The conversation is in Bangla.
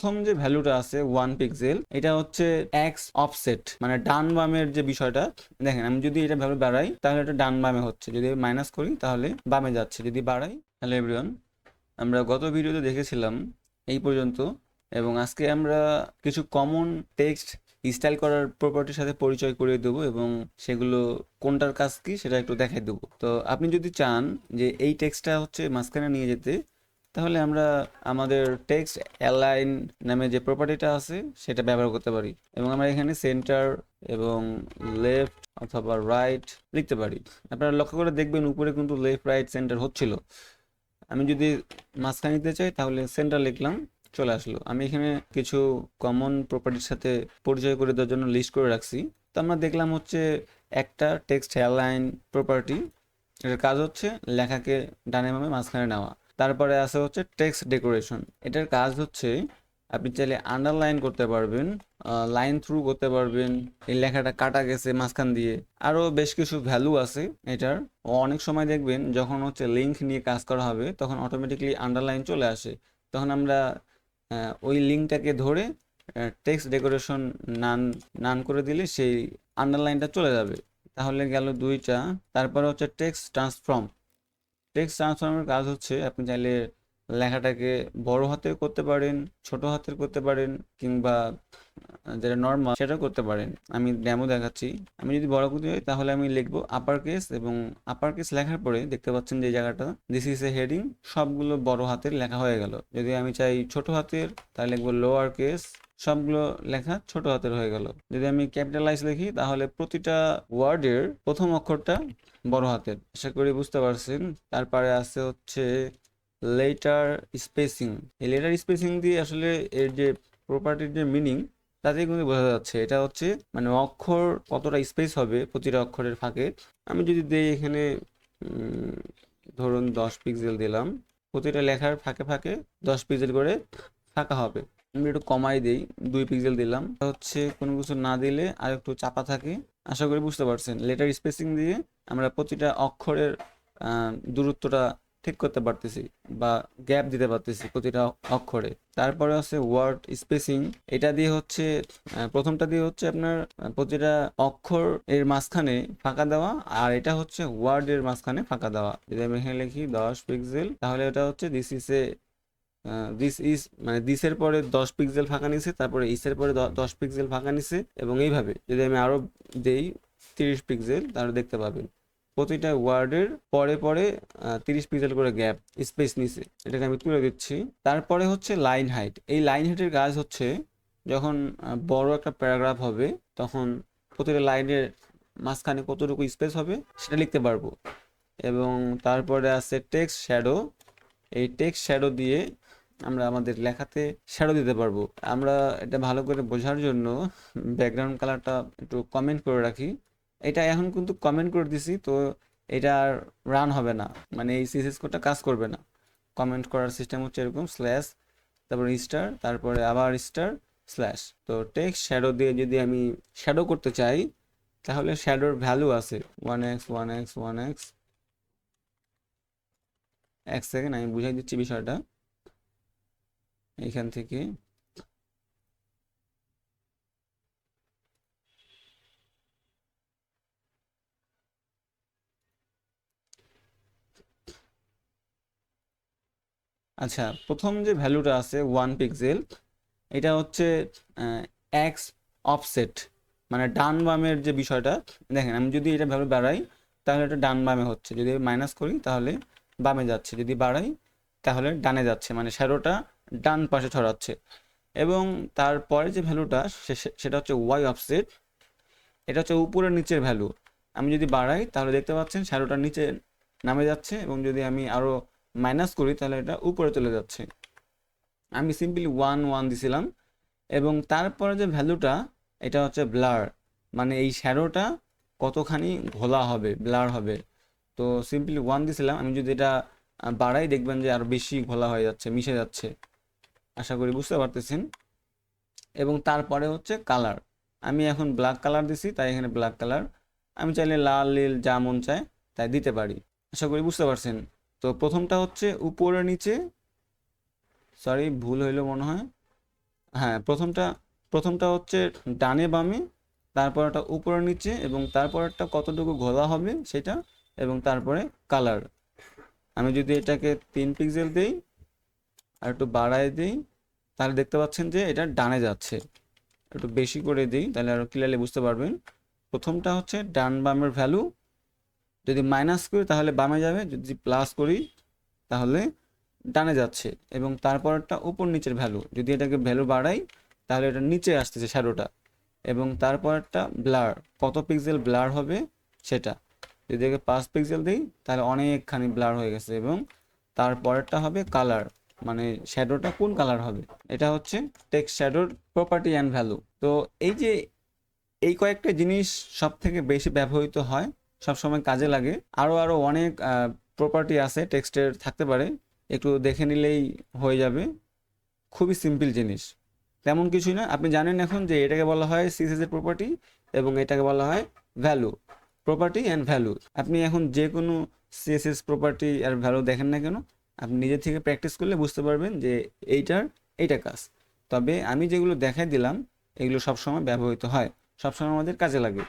প্রথম যে ভ্যালুটা আছে 1 পিক্সেল, এটা হচ্ছে এক্স অফসেট, মানে ডান বামের যে বিষয়টা। দেখেন, আমি যদি এটা ভ্যালু বাড়াই তাহলে এটা ডান বামে হচ্ছে, যদি মাইনাস করি তাহলে বামে যাচ্ছে, যদি বাড়াই। হ্যালো এভরিওয়ান, আমরা গত ভিডিওতে দেখেছিলাম এই পর্যন্ত, এবং আজকে আমরা কিছু কমন টেক্সট স্টাইল করার প্রপার্টির সাথে পরিচয় করিয়ে দেবো, এবং সেগুলো কোনটার কাজ কি সেটা একটু দেখাই দেবো। তো আপনি যদি চান যে এই টেক্সটটা হচ্ছে মাঝখানে নিয়ে যেতে, তাহলে আমরা আমাদের টেক্সট অ্যালাইন নামে যে প্রপার্টিটা আছে সেটা ব্যবহার করতে পারি, এবং আমরা এখানে সেন্টার এবং লেফট অথবা রাইট লিখতে পারি। আপনারা লক্ষ্য করে দেখবেন উপরে কিন্তু লেফট রাইট সেন্টার হচ্ছিল। আমি যদি মাঝখানে নিতে চাই তাহলে সেন্টার লিখলাম, চলে আসলো। আমি এখানে কিছু কমন প্রপার্টির সাথে পরিচয় করে দেওয়ার জন্য লিস্ট করে রাখছি। তো আমরা দেখলাম হচ্ছে একটা টেক্সট অ্যালাইন প্রপার্টি, এটার কাজ হচ্ছে লেখাকে ডানে বামে মাঝখানে নেওয়া। তারপরে আছে হচ্ছে টেক্সট ডেকোরেশন, এটার কাজ হচ্ছে আপনি চাইলে আন্ডারলাইন করতে পারবেন, লাইন থ্রু করতে পারবেন, এই লেখাটা কাটা গেছে মাঝখান দিয়ে। আরও বেশ কিছু ভ্যালু আছে এটার। অনেক সময় দেখবেন যখন হচ্ছে লিঙ্ক নিয়ে কাজ করা হবে তখন অটোমেটিকলি আন্ডারলাইন চলে আসে, তখন আমরা ওই লিঙ্কটাকে ধরে টেক্সট ডেকোরেশন নান নান করে দিলে সেই আন্ডারলাইনটা চলে যাবে। তাহলে গেল দুইটা। তারপরে হচ্ছে টেক্সট ট্রান্সফর্ম। টেক্সট ট্রান্সফর্মের কাজ হচ্ছে আপনি চাইলে লেখাটাকে বড় হাতের করতে পারেন, ছোট হাতের করতে পারেন, কিংবা যেটা নর্মাল সেটাও করতে পারেন। আমি ডেমো দেখাচ্ছি। আমি যদি বড় করতে হয় তাহলে আমি লিখবো আপার কেস, এবং আপার কেস লেখার পরে দেখতে পাচ্ছেন যে জায়গাটা দিস ইজ এ হেডিং, সবগুলো বড় হাতের লেখা হয়ে গেল। যদি আমি চাই ছোট হাতের তাহলে লিখবো লোয়ার কেস, সবগুলো লেখা ছোট হাতের হয়ে গেল। যদি আমি ক্যাপিটালাইজ লিখি তাহলে প্রতিটা ওয়ার্ডের প্রথম অক্ষরটা বড় হাতের। আশা করি বুঝতে পারছেন। তারপরে আছে হচ্ছে লেটার স্পেসিং। এই লেটার স্পেসিং দিয়ে আসলে এর যে প্রপার্টির যে মিনিং তাতেই কিন্তু বোঝা যাচ্ছে এটা হচ্ছে মানে অক্ষর কতটা স্পেস হবে প্রতিটা অক্ষরের ফাঁকে। আমি যদি দেই এখানে উম, ধরুন 10 পিক্সেল দিলাম, প্রতিটা লেখার ফাঁকে ফাঁকে 10 পিক্সেল করে ফাঁকা হবে। আমি একটু কমাই দিই, 2 পিক্সেল দিলাম। এটা হচ্ছে কোনো কিছু না দিলে আর একটু চাপা থাকে। আশা করি বুঝতে পারছেন। লেটার স্পেসিং দিয়ে আমরা প্রতিটা অক্ষরের দূরত্বটা ঠিক করতে পারতেছি, বা গ্যাপ দিতে পারতেছি প্রতিটা অক্ষরে। তারপরে আছে ওয়ার্ড স্পেসিং। এটা দিয়ে হচ্ছে প্রথমটা দিয়ে হচ্ছে আপনার প্রতিটা অক্ষর এর মাঝখানে ফাঁকা দেওয়া, আর এটা হচ্ছে ওয়ার্ড এর মাঝখানে ফাঁকা দেওয়া। যদি আমি এখানে লিখি 10 পিক্সেল, তাহলে এটা হচ্ছে this is a this is, মানে দিসের পরে 10 পিক্সেল ফাঁকা নিছে, তারপরে ইসের পরে 10 পিক্সেল ফাঁকা নিছে, এবং এইভাবে যদি আমি আরো দেই 30 পিক্সেল, তাহলে দেখতে পাবেন প্রতিটা ওয়ার্ডের পরে পরে 30 পিক্সেল করে গ্যাপ স্পেস নিছে। এটাকে আমি তুলে দিচ্ছি। তারপরে হচ্ছে লাইন হাইট। এই লাইন হাইটের কাজ হচ্ছে যখন বড় একটা প্যারাগ্রাফ হবে তখন প্রতিটা লাইনের মাঝখানে কতটুকু স্পেস হবে সেটা লিখতে পারবো। এবং তারপরে আছে টেক্সট শ্যাডো। এই টেক্সট শ্যাডো দিয়ে আমরা আমাদের লেখাতে শ্যাডো দিতে পারবো। আমরা এটা ভালো করে বোঝার জন্য ব্যাকগ্রাউন্ড কালারটা একটু কমেন্ট করে রাখি। এটা এখন কিন্তু কমেন্ট করে দিছি, তো এটা আর রান হবে না, মানে এই সিএসএস কোডটা কাজ করবে না। কমেন্ট করার সিস্টেম হচ্ছে এরকম স্ল্যাশ, তারপরে স্টার, তারপরে আবার স্টার, স্ল্যাশ। তো টেক্সট শ্যাডো দিয়ে যদি আমি শ্যাডো করতে চাই তাহলে শ্যাডোর ভ্যালু আছে 1x 1x 1x। এক সেকেন্ড আমি বুঝাই দিচ্ছি বিষয়টা এইখান থেকে। আচ্ছা, প্রথম যে ভ্যালুটা আছে 1 পিক্সেল, এটা হচ্ছে এক্স অফসেট, মানে ডান বামের যে বিষয়টা। দেখেন, আমি যদি এটা ভ্যালু বাড়াই তাহলে এটা ডান বামে হচ্ছে, যদি মাইনাস করি তাহলে বামে যাচ্ছে, যদি বাড়াই তাহলে ডানে যাচ্ছে, মানে শ্যাডোটা ডান পাশে ছড়াচ্ছে। এবং তারপরে যে ভ্যালুটা সেটা হচ্ছে ওয়াই অফসেট। এটা হচ্ছে উপরের নিচের ভ্যালু। আমি যদি বাড়াই তাহলে দেখতে পাচ্ছেন শ্যাডোটা নিচে নামে যাচ্ছে, এবং যদি আমি আরও মাইনাস করি তাহলে এটা উপরে চলে যাচ্ছে। আমি সিম্পলি 1 1 দিছিলাম। এবং তারপরে যে ভ্যালুটা এটা হচ্ছে ব্লার, মানে এই শ্যাডোটা কতখানি ঘোলা হবে, ব্লার হবে। তো সিম্পলি 1 দিছিলাম। আমি যদি এটা বাড়াই দেখবেন যে আরো বেশি ঘোলা হয়ে যাচ্ছে, মিশে যাচ্ছে। আশা করি বুঝতে পারতেছেন। এবং তারপরে হচ্ছে কালার। আমি এখন ব্ল্যাক কালার দিছি তাই এখানে ব্ল্যাক কালার। আমি চাইলে লাল নীল যা মন চায় তাই দিতে পারি। আশা করি বুঝতে পারছেন। তো প্রথমটা হচ্ছে উপরে নিচে, সরি ভুল হইলো মনে হয়। হ্যাঁ, প্রথমটা প্রথমটা হচ্ছে ডানে বামে, তারপরটা উপরে নিচে, এবং তারপরটা কতটুকু ঘোলা হবে সেটা, এবং তারপরে কালার। আমি যদি এটাকে 3 পিক্সেল দিই আর একটু বাড়ায় দিই, তাহলে দেখতে পাচ্ছেন যে এটা ডানে যাচ্ছে। একটু বেশি করে দিই তাহলে আরো ক্লিয়ারলি বুঝতে পারবেন। প্রথমটা হচ্ছে ডান বামের ভ্যালু, যদি মাইনাস করি তাহলে বামে যাবে, যদি প্লাস করি তাহলে ডানে যাচ্ছে। এবং তারপরটা উপর নিচের ভ্যালু, যদি এটাকে ভ্যালু বাড়াই তাহলে এটা নিচে আসতেছে শ্যাডোটা। এবং তারপরটা ব্লার, কত পিক্সেল ব্লার হবে সেটা, যদি একে 5 পিক্সেল দিই তাহলে অনেকখানি ব্লার হয়ে গেছে। এবং তারপরেরটা হবে কালার, মানে শ্যাডোটা কোন কালার হবে। এটা হচ্ছে টেক্সট শ্যাডোর প্রপার্টি অ্যান্ড ভ্যালু। তো এই যে এই কয়েকটা জিনিস সব থেকে বেশি ব্যবহৃত হয়, সব সময় কাজে লাগে। আরও আরও অনেক প্রপার্টি আছে টেক্সটের, থাকতে পারে, একটু দেখে নিলেই হয়ে যাবে। খুবই সিম্পল জিনিস, তেমন কিছুই না। আপনি জানেন এখন যে এটাকে বলা হয় সিএসএস এর প্রপার্টি, এবং এটাকে বলা হয় ভ্যালু, প্রপার্টি অ্যান্ড ভ্যালু। আপনি এখন যে কোনো সিএসএস প্রপার্টি আর ভ্যালু দেখেন না কেন, আপনি নিজে থেকে প্র্যাকটিস করলে বুঝতে পারবেন যে এইটার এইটা কাজ। তবে আমি যেগুলো দেখাই দিলাম এগুলো সবসময় ব্যবহৃত হয়, সবসময় আমাদের কাজে লাগে।